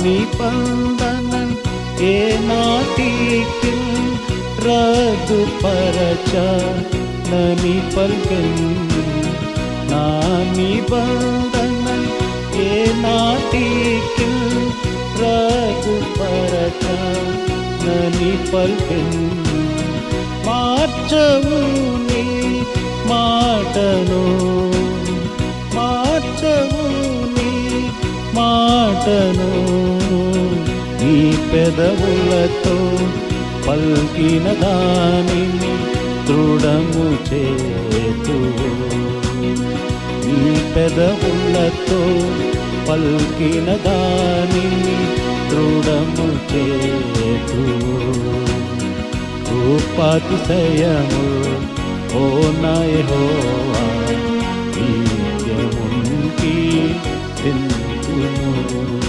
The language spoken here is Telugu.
నిబంధన ఏనాటికి రద్దుపరచనని పలికెను. నా నిబంధన ఏనాటికి రద్దుపరచనని పలికెను. మార్చవు నీ మాటను, మార్చవు నీ మాటను, నీ పెదవులతో పల్కిన దానిని దృఢము చేతువు. నీ పెదవులతో పల్కిన దానిని దృఢము చేతువు. రూపాతిశయము ఓ నా యెహోవా, నిత్యముంకి చింతుము.